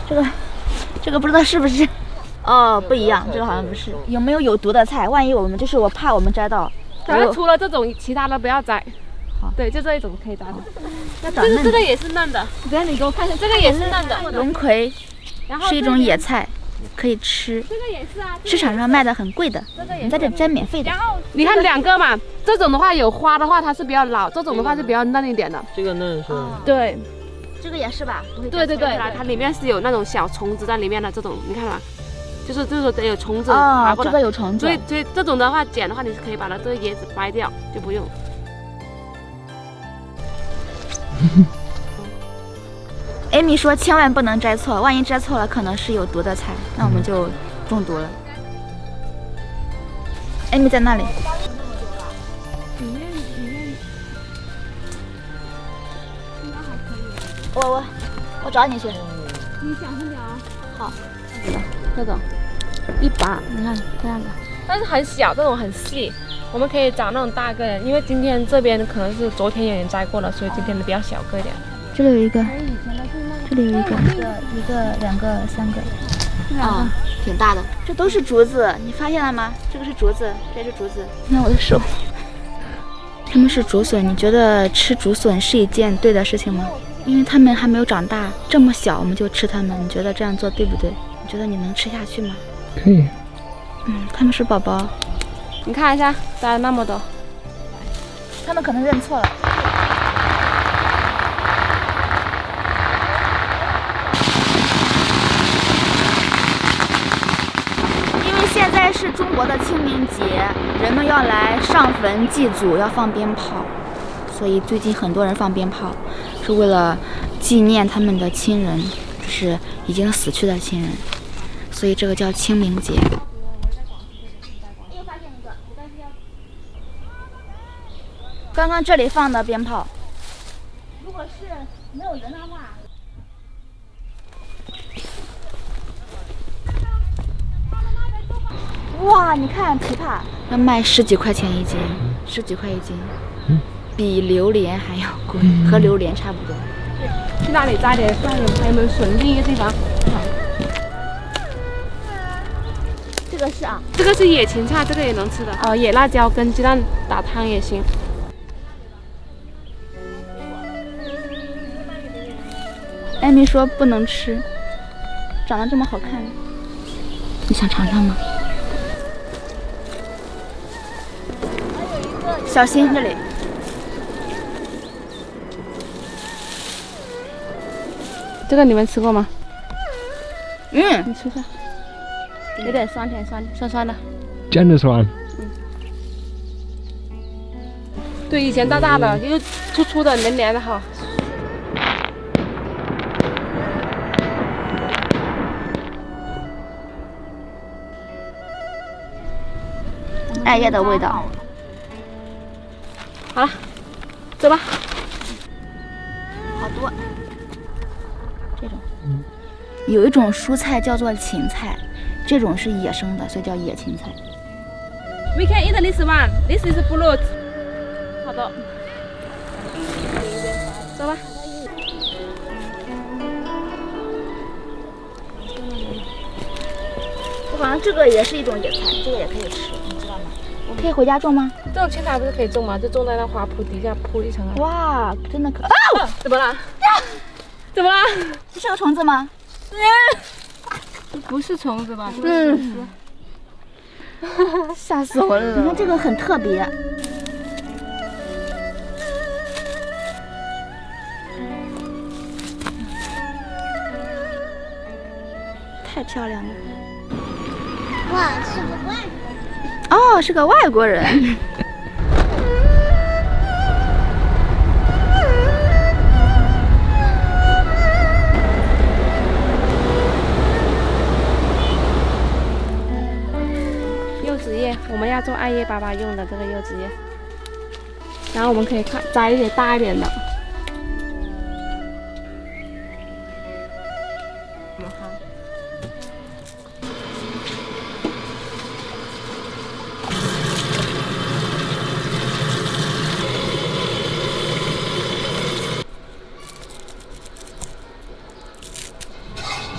这个不知道是不是？哦，不一样，这个好像不是。有没有毒的菜？万一我怕我们摘到。反正除了这种，其他的不要摘。好，对，就这一种可以摘的。要找嫩的。这个也是嫩的。等下你给我看一下，这个也是嫩的。龙葵是一种野菜，可以吃。这个也是啊。市场上卖的很贵的，你在这摘免费的。然后你看2个嘛，这种的话有花的话它是比较老，这种的话是比较嫩一点的。这个嫩是吧？对。这个也是吧？对，它里面是有那种小虫子在里面的，这种你看嘛，就是得有虫子爬过的。爬这个有虫子。所以这种的话剪的话，你是可以把它这个叶子掰掉，就不用。艾米说千万不能摘错，万一摘错了可能是有毒的菜，那我们就中毒了。艾米在那里。里面我找你去。你小心点啊。好。这种一把，你看这样的，但是很小，这种很细。我们可以找那种大个的，因为今天这边可能是昨天有人摘过了，所以今天的比较小个一点。这里有一个，这里有一个，一个、2个、3个。啊，挺大的。这都是竹子，你发现了吗？这个是竹子，这是竹子。你看我的手。它们是竹笋，你觉得吃竹笋是一件对的事情吗？因为它们还没有长大，这么小我们就吃它们，你觉得这样做对不对？你觉得你能吃下去吗？可以。它们是宝宝。你看一下，摘了那么多，他们可能认错了。因为现在是中国的清明节，人们要来上坟祭祖，要放鞭炮，所以最近很多人放鞭炮，是为了纪念他们的亲人，就是已经死去的亲人，所以这个叫清明节。刚刚这里放的鞭炮，如果是没有人的话，哇，你看枇杷要卖10几块钱一斤，10几块一斤，比榴莲还要贵，和榴莲差不多。去那里摘点，看有没有笋另一个地方。这个是啊，这个是野芹菜，这个也能吃的。野辣椒跟鸡蛋打汤也行。艾米说不能吃，长得这么好看，你想尝尝吗？小心这里。这个你们吃过吗？你吃下，有点酸甜酸酸的。真的酸。对，以前大大的，又粗粗的、黏黏的哈。艾叶的味道。好了，走吧。好多。这种。有一种蔬菜叫做芹菜，这种是野生的，所以叫野芹菜。We can eat this one. This is fruit. 好的。走吧。我好像这个也是一种野菜，这个也可以吃，你知道吗？我可以回家种吗？这种青菜不是可以种吗？就种在那花圃底下铺一层啊。哇，真的可啊！怎么了？怎么了？这是个虫子吗？不是虫子吧？吓死我了！你看这个很特别。太漂亮了！哇，是个外国人。哦，是个外国人。柚子叶，我们要做艾叶粑粑用的这个柚子叶，然后我们可以看摘一些大一点的。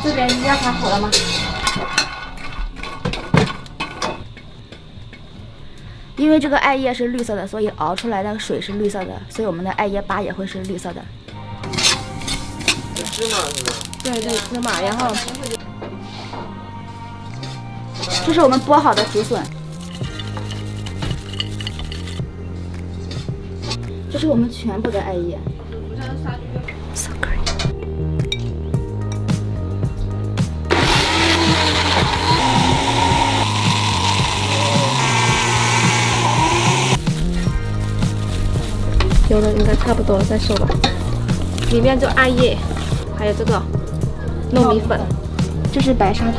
这边要开火了吗？因为这个艾叶是绿色的，所以熬出来的水是绿色的，所以我们的艾叶粑也会是绿色的。芝麻是吧？对对，芝麻，然后这是我们剥好的竹笋，这是我们全部的艾叶。So great. 有的应该差不多，再收吧。里面就艾叶，还有这个糯米粉，这是白砂糖。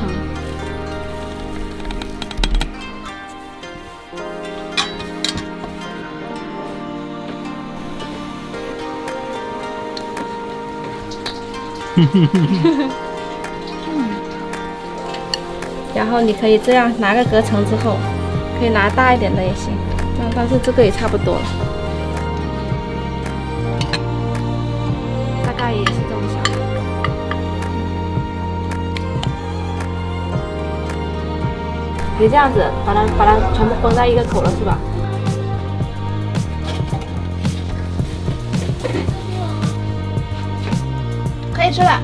然后你可以这样拿个隔层之后，可以拿大一点的也行，但是这个也差不多了，大概也是这么小。你这样子把它全部封在一个口了是吧？可以吃了，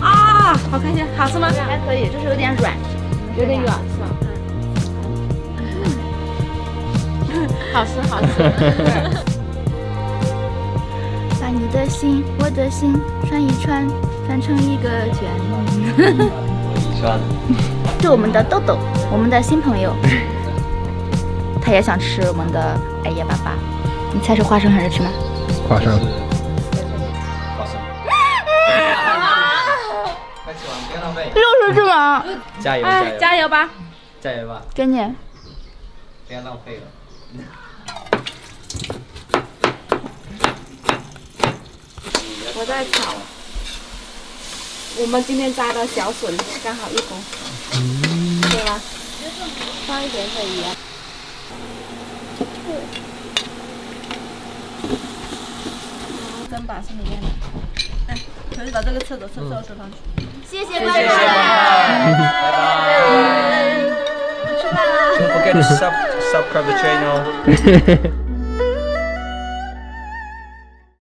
啊，好开心，好吃吗？还可以，就是有点软。有点软是吧？好吃好吃。把你的心，我的心穿一穿，穿成一个圈。穿。这我们的豆豆，我们的新朋友，他也想吃我们的艾叶粑粑。你猜是花生还是芝麻？花生。快吃完，不要浪费。又是芝麻。加油哎，加油吧！加油吧！给你。不要浪费了。我在炒，我们今天摘的小笋刚好1公，对吧？放一点可以啊。砧板是里面的，哎，可以把这个厕所收上去。谢谢关注。拜拜。Don't forget to subscribe the channel.